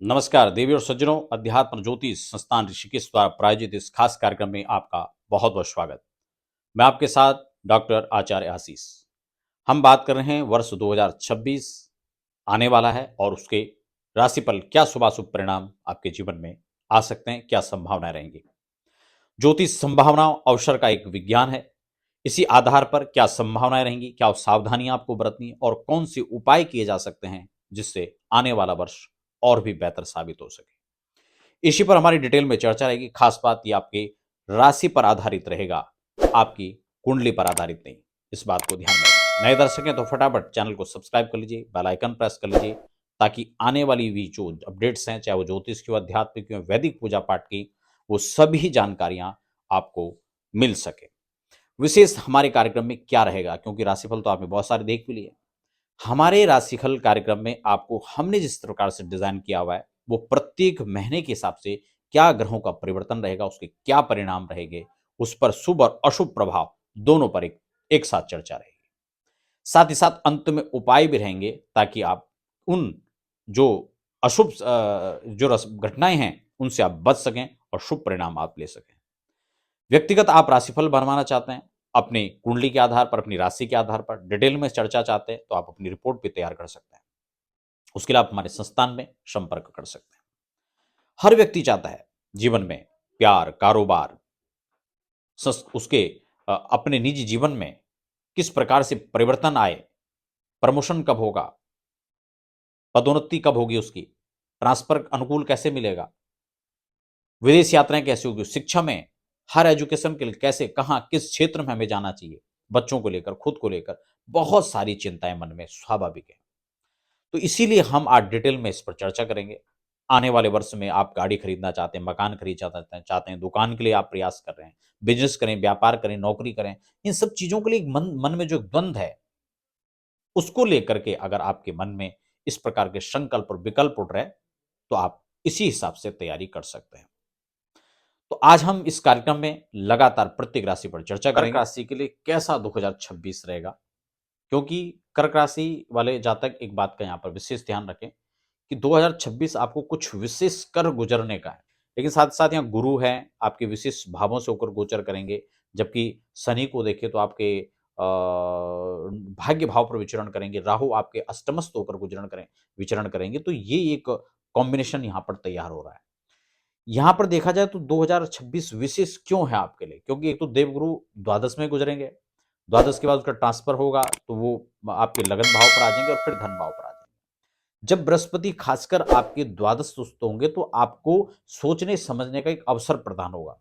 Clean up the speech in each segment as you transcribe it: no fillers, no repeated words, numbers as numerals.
नमस्कार देवी और सज्जनों, अध्यात्म ज्योतिष संस्थान ऋषिकेश द्वारा प्रायोजित इस खास कार्यक्रम में आपका बहुत बहुत स्वागत। मैं आपके साथ डॉक्टर आचार्य आशीष। हम बात कर रहे हैं वर्ष 2026 आने वाला है और उसके राशिफल क्या शुभाशुभ परिणाम आपके जीवन में आ सकते हैं, क्या संभावनाएं रहेंगी। ज्योतिष संभावनाओं अवसर का एक विज्ञान है। इसी आधार पर क्या संभावनाएं रहेंगी, क्या सावधानियां आपको बरतनी है और कौन से उपाय किए जा सकते हैं जिससे आने वाला वर्ष और भी बेहतर साबित हो सके। इसी पर हमारी डिटेल में चर्चा रहेगी। खास बात ये आपकी राशि पर आधारित रहेगा, आपकी कुंडली पर आधारित नहीं। इस बात को ध्यान में रखें। नए दर्शक हैं तो फटाफट चैनल को सब्सक्राइब कर लीजिए, बेल आइकन प्रेस कर लीजिए, ताकि आने वाली भी जो अपडेट्स हैं, चाहे वो ज्योतिष की हो, आध्यात्मिक की हो, वैदिक पूजा पाठ की, वो सभी जानकारियां आपको मिल सके। विशेष हमारे कार्यक्रम में क्या रहेगा, क्योंकि राशिफल तो आपने बहुत सारे देख भी लिए। हमारे राशिफल कार्यक्रम में आपको हमने जिस प्रकार से डिजाइन किया हुआ है, वो प्रत्येक महीने के हिसाब से क्या ग्रहों का परिवर्तन रहेगा, उसके क्या परिणाम रहेंगे, उस पर शुभ और अशुभ प्रभाव दोनों पर एक साथ चर्चा रहेगी। साथ ही साथ अंत में उपाय भी रहेंगे, ताकि आप उन जो अशुभ जो घटनाएं हैं उनसे आप बच सकें और शुभ परिणाम आप ले सकें। व्यक्तिगत आप राशिफल बनवाना चाहते हैं, अपनी कुंडली के आधार पर, अपनी राशि के आधार पर डिटेल में चर्चा चाहते हैं, तो आप अपनी रिपोर्ट भी तैयार कर सकते हैं। उसके लिए आप हमारे संस्थान में संपर्क कर सकते हैं। हर व्यक्ति चाहता है जीवन में प्यार, कारोबार, उसके अपने निजी जीवन में किस प्रकार से परिवर्तन आए, प्रमोशन कब होगा, पदोन्नति कब होगी, उसकी ट्रांसफर अनुकूल कैसे मिलेगा, विदेश यात्राएं कैसे होगी, शिक्षा में हर एजुकेशन के लिए कैसे, कहां, किस क्षेत्र में हमें जाना चाहिए, बच्चों को लेकर, खुद को लेकर बहुत सारी चिंताएं मन में स्वाभाविक है। तो इसीलिए हम आज डिटेल में इस पर चर्चा करेंगे। आने वाले वर्ष में आप गाड़ी खरीदना चाहते हैं, मकान खरीदना चाहते हैं, दुकान के लिए आप प्रयास कर रहे हैं, बिजनेस करें, व्यापार करें, नौकरी करें, इन सब चीजों के लिए एक मन में जो द्वंद है, उसको लेकर के अगर आपके मन में इस प्रकार के संकल्प और विकल्प उठ रहे हैं, तो आप इसी हिसाब से तैयारी कर सकते हैं। तो आज हम इस कार्यक्रम में लगातार प्रत्येक राशि पर चर्चा करेंगे। कर्क राशि के लिए कैसा 2026 रहेगा, क्योंकि कर्क राशि वाले जातक एक बात का यहाँ पर विशेष ध्यान रखें कि 2026 आपको कुछ विशेष कर गुजरने का है। लेकिन साथ साथ यहाँ गुरु हैं, आपके विशेष भावों से होकर गोचर करेंगे, जबकि शनि को देखें तो आपके भाग्य भाव पर विचरण करेंगे, राहु आपके अष्टमस्थ होकर विचरण करेंगे। तो ये एक कॉम्बिनेशन यहाँ पर तैयार हो रहा है। यहाँ पर देखा जाए तो 2026 विशेष क्यों है आपके लिए, क्योंकि एक तो देवगुरु द्वादश में गुजरेंगे, द्वादश के बाद उसका ट्रांसफर होगा, तो वो आपके लगन भाव पर आ जाएंगे और फिर धन भाव पर आ जाएंगे। जब बृहस्पति खासकर आपके द्वादश सुस्त होंगे, तो आपको सोचने समझने का एक अवसर प्रदान होगा।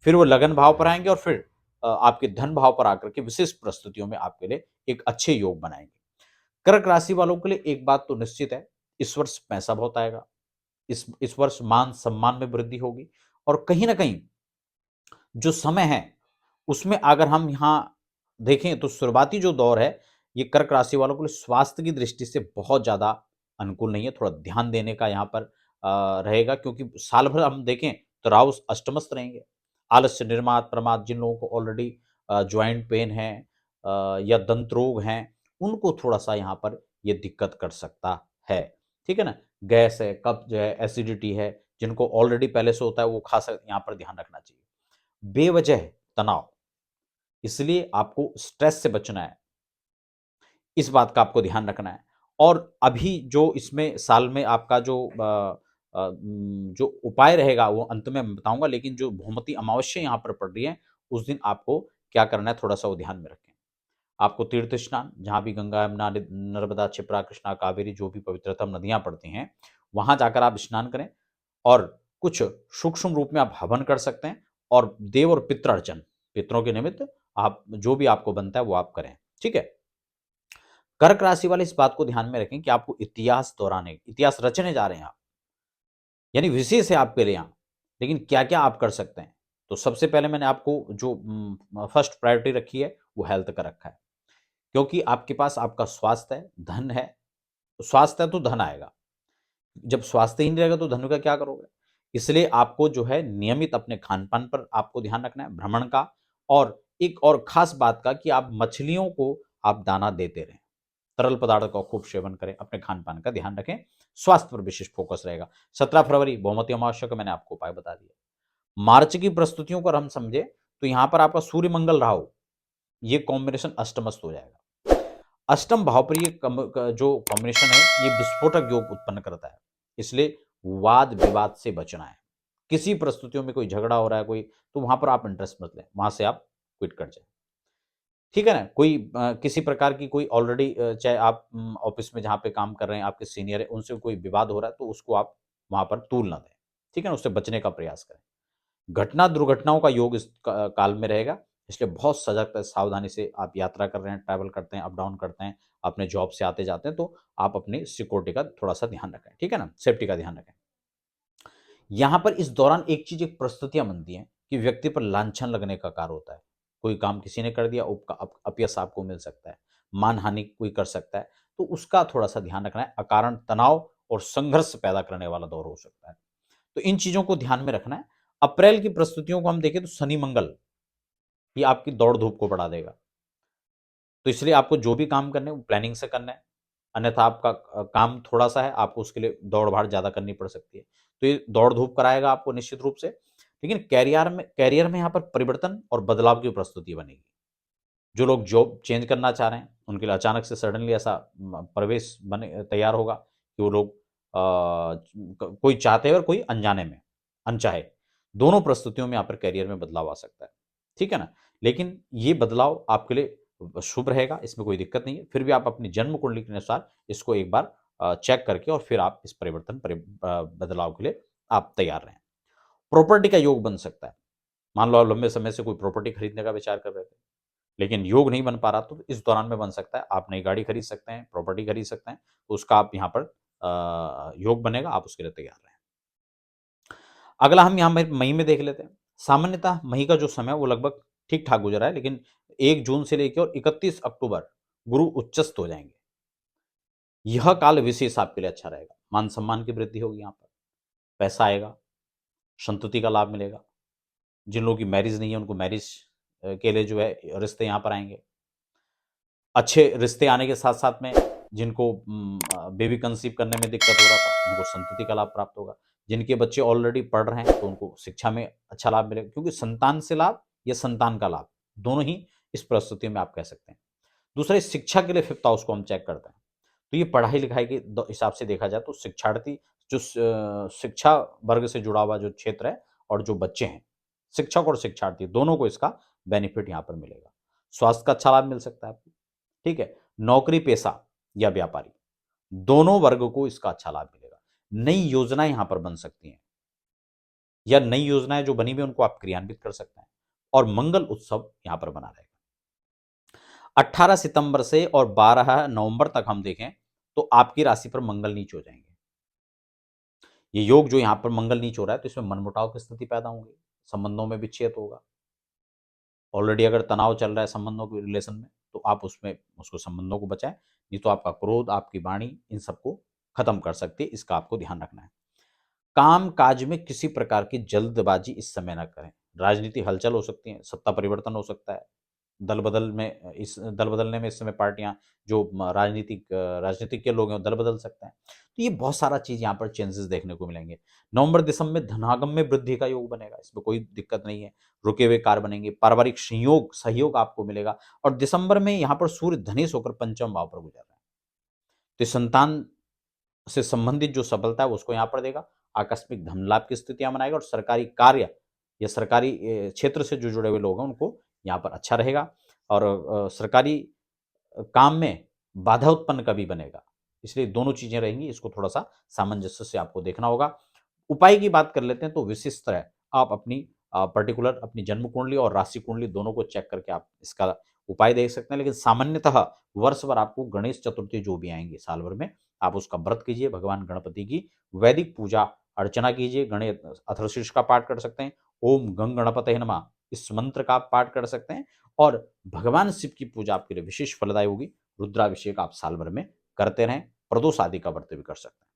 फिर वो लगन भाव पर आएंगे और फिर आपके धन भाव पर आकर के विशेष परिस्थितियों में आपके लिए एक अच्छे योग बनाएंगे। कर्क राशि वालों के लिए एक बात तो निश्चित है, इस वर्ष पैसा बहुत आएगा। इस वर्ष मान सम्मान में वृद्धि होगी, और कहीं ना कहीं जो समय है उसमें अगर हम यहाँ देखें तो शुरुआती जो दौर है, ये कर्क राशि वालों के लिए स्वास्थ्य की दृष्टि से बहुत ज्यादा अनुकूल नहीं है। थोड़ा ध्यान देने का यहाँ पर रहेगा, क्योंकि साल भर हम देखें तो राहु अष्टमस्थ रहेंगे। आलस्य, निर्माद, प्रमाद, जिन लोगों को ऑलरेडी ज्वाइंट पेन है या दंत रोग हैं, उनको थोड़ा सा यहाँ पर ये दिक्कत कर सकता है। ठीक है ना, गैस है, कब्ज है, एसिडिटी है, जिनको ऑलरेडी पहले से होता है वो खास यहाँ पर ध्यान रखना चाहिए। बेवजह तनाव, इसलिए आपको स्ट्रेस से बचना है, इस बात का आपको ध्यान रखना है। और अभी जो इसमें साल में आपका जो उपाय रहेगा वो अंत में मैं बताऊंगा, लेकिन जो भूमति अमावस्या यहाँ पर पड़ रही है, उस दिन आपको क्या करना है, थोड़ा सा वो ध्यान में रखें। आपको तीर्थ स्नान, जहाँ भी गंगा, यमुना, नर्मदा, क्षिप्रा, कृष्णा, कावेरी, जो भी पवित्रतम नदियां पड़ती हैं, वहां जाकर आप स्नान करें। और कुछ सूक्ष्म रूप में आप हवन कर सकते हैं, और देव और पितृ अर्चन, पितरों के निमित्त आप जो भी आपको बनता है वो आप करें। ठीक है। कर्क राशि वाले इस बात को ध्यान में रखें कि आपको इतिहास दोहराने, इतिहास रचने जा रहे हैं आप, यानी विशेष है आपके लिए यहाँ। लेकिन क्या क्या आप कर सकते हैं, तो सबसे पहले मैंने आपको जो फर्स्ट प्रायोरिटी रखी है वो हेल्थ का रखा है, क्योंकि आपके पास आपका स्वास्थ्य है, धन है। स्वास्थ्य है तो धन आएगा, जब स्वास्थ्य ही नहीं रहेगा तो धन का क्या करोगे। इसलिए आपको जो है नियमित अपने खान पान पर आपको ध्यान रखना है, भ्रमण का, और एक और खास बात का कि आप मछलियों को आप दाना देते रहें, तरल पदार्थ का खूब सेवन करें, अपने खान पान का ध्यान रखें, स्वास्थ्य पर विशेष फोकस रहेगा। 17 फरवरी बहुमती अमावस्या का मैंने आपको उपाय बता दिया। मार्च की प्रस्तुतियों को अगर हम समझे तो यहां पर आपका सूर्य मंगल राहु ये कॉम्बिनेशन अष्टमस्त हो जाएगा। अष्टम भाव पर ये जो कॉम्बिनेशन है ये विस्फोटक योग उत्पन्न करता है, इसलिए वाद विवाद से बचना है। किसी परिस्थितियों में कोई झगड़ा हो रहा है कोई, तो वहां पर आप इंटरेस्ट मत लें, वहां से आप क्विट कर जाए, ठीक है ना। कोई किसी प्रकार की कोई ऑलरेडी चाहे आप ऑफिस में जहाँ पे काम कर रहे हैं आपके सीनियर है उनसे कोई विवाद हो रहा है तो उसको आप वहां पर तूल ना दें, ठीक है ना, उससे बचने का प्रयास करें। घटना दुर्घटनाओं का योग इस काल में रहेगा, इसलिए बहुत सजग सावधानी से आप यात्रा कर रहे हैं, ट्रैवल करते हैं, अप डाउन करते हैं, अपने जॉब से आते जाते हैं, तो आप अपनी सिक्योरिटी का थोड़ा सा ध्यान रखें, ठीक है ना, सेफ्टी का ध्यान रखें। यहां पर इस दौरान एक चीज, एक परिस्थितियां बनती हैं कि व्यक्ति पर लांछन लगने का कार्य होता है। कोई काम किसी ने कर दिया, अपयश आपको मिल सकता है, मानहानि कोई कर सकता है, तो उसका थोड़ा सा ध्यान रखना है। अकारण तनाव और संघर्ष पैदा करने वाला दौर हो सकता है, तो इन चीजों को ध्यान में रखना है। अप्रैल की प्रस्तुतियों को हम देखें तो शनि मंगल ये आपकी दौड़ धूप को बढ़ा देगा, तो इसलिए आपको जो भी काम करने हैं वो प्लानिंग से करना है, अन्यथा आपका काम थोड़ा सा है, आपको उसके लिए दौड़ भाड़ ज़्यादा करनी पड़ सकती है, तो ये दौड़ धूप कराएगा आपको निश्चित रूप से। लेकिन कैरियर में यहाँ पर परिवर्तन और बदलाव की प्रस्तुति बनेगी। जो लोग जॉब चेंज करना चाह रहे हैं उनके लिए अचानक से सडनली ऐसा प्रवेश बने तैयार होगा कि वो लोग कोई चाहते हैं और कोई अनजाने में अनचाहे, दोनों परिस्थितियों में यहाँ पर कैरियर में बदलाव आ सकता है, ठीक है ना। लेकिन ये बदलाव आपके लिए शुभ रहेगा, इसमें कोई दिक्कत नहीं है। फिर भी आप अपनी जन्म कुंडली के अनुसार इसको एक बार चेक करके और फिर आप इस बदलाव के लिए आप तैयार रहें। प्रॉपर्टी का योग बन सकता है, मान लो आप लंबे समय से कोई प्रॉपर्टी खरीदने का विचार कर रहे थे लेकिन योग नहीं बन पा रहा, तो इस दौरान में बन सकता है। आप नई गाड़ी खरीद सकते हैं, प्रॉपर्टी खरीद सकते हैं, तो उसका आप यहाँ पर योग बनेगा, आप उसके लिए तैयार रहें। अगला हम यहाँ मई में देख लेते हैं। सामान्यतः मई का जो समय है वो लगभग ठीक ठाक गुजरा है, लेकिन 1 जून से लेकर और 31 अक्टूबर गुरु उच्चस्त हो जाएंगे। यह काल विशेष आपके लिए अच्छा रहेगा, मान सम्मान की वृद्धि होगी, यहाँ पर पैसा आएगा, संतुति का लाभ मिलेगा। जिन लोगों की मैरिज नहीं है उनको मैरिज के लिए जो है रिश्ते यहाँ पर आएंगे। अच्छे रिश्ते आने के साथ साथ में जिनको बेबी कंसीव करने में दिक्कत हो रहा था उनको संतति का लाभ प्राप्त होगा। जिनके बच्चे ऑलरेडी पढ़ रहे हैं तो उनको शिक्षा में अच्छा लाभ मिलेगा, क्योंकि संतान से लाभ या संतान का लाभ दोनों ही इस परिस्थिति में आप कह सकते हैं। दूसरा, इस शिक्षा के लिए फिफ्थ हाउस को हम चेक करते हैं, तो ये पढ़ाई लिखाई के हिसाब से देखा जाए तो शिक्षार्थी जो शिक्षा वर्ग से जुड़ा हुआ जो क्षेत्र है और जो बच्चे हैं, शिक्षक और शिक्षार्थी दोनों को इसका बेनिफिट यहाँ पर मिलेगा। स्वास्थ्य का अच्छा लाभ मिल सकता है आपको, ठीक है। नौकरी पेशा या व्यापारी दोनों वर्ग को इसका अच्छा लाभ मिलेगा। नई योजनाएं यहां पर बन सकती हैं या नई योजनाएं जो बनी हुई उनको आप क्रियान्वित कर सकते हैं, और मंगल उत्सव यहां पर बना रहेगा। 18 सितंबर से और 12 नवंबर तक हम देखें तो आपकी राशि पर मंगल नीच हो जाएंगे। ये योग जो यहां पर मंगल नीच हो रहा है तो इसमें मनमुटाव की स्थिति पैदा होंगी, संबंधों में विच्छेद होगा। ऑलरेडी अगर तनाव चल रहा है संबंधों के रिलेशन में तो आप उसमें उसको संबंधों को बचाएं, नहीं तो आपका क्रोध, आपकी वाणी इन सबको खत्म कर सकती है, इसका आपको ध्यान रखना है। काम काज में किसी प्रकार की जल्दबाजी इस समय ना करें। राजनीति हलचल हो सकती है, सत्ता परिवर्तन हो सकता है, दल बदलने में इस समय पार्टियां जो राजनीतिक के लोग हैं दल बदल सकते हैं, तो ये बहुत सारा चीज यहाँ पर चेंजेस देखने को मिलेंगे। नवंबर दिसंबर में धनागम में वृद्धि का योग बनेगा, इसमें कोई दिक्कत नहीं है। रुके हुए कार्य बनेंगे, पारिवारिक सहयोग आपको मिलेगा। और दिसंबर में यहाँ पर सूर्य धनेश होकर पंचम भाव पर गुजर रहा है, तो संतान से संबंधित जो सफलता है उसको यहाँ पर देगा। आकस्मिक धन लाभ की स्थितियां बनाएगा, और सरकारी कार्य या सरकारी क्षेत्र से जो जुड़े हुए लोग हैं उनको यहाँ पर अच्छा रहेगा। और सरकारी काम में बाधा उत्पन्न कभी बनेगा, इसलिए दोनों चीजें रहेंगी, इसको थोड़ा सा सामंजस्य से आपको देखना होगा। उपाय की बात कर लेते हैं तो विशिष्ट तरह आप अपनी पर्टिकुलर अपनी जन्म कुंडली और राशि कुंडली दोनों को चेक करके आप इसका उपाय देख सकते हैं। लेकिन सामान्यतः वर्ष भर आपको गणेश चतुर्थी जो भी आएंगे साल भर में, आप उसका व्रत कीजिए, भगवान गणपति की वैदिक पूजा अर्चना कीजिए, गणेश अथर्वशीर्ष का पाठ कर सकते हैं, ओम गंग गणपतये नमः इस मंत्र का आप पाठ कर सकते हैं, और भगवान शिव की पूजा आपके लिए विशेष फलदायी होगी। रुद्राभिषेक आप साल भर में करते रहें, प्रदोष आदि का व्रत भी कर सकते हैं।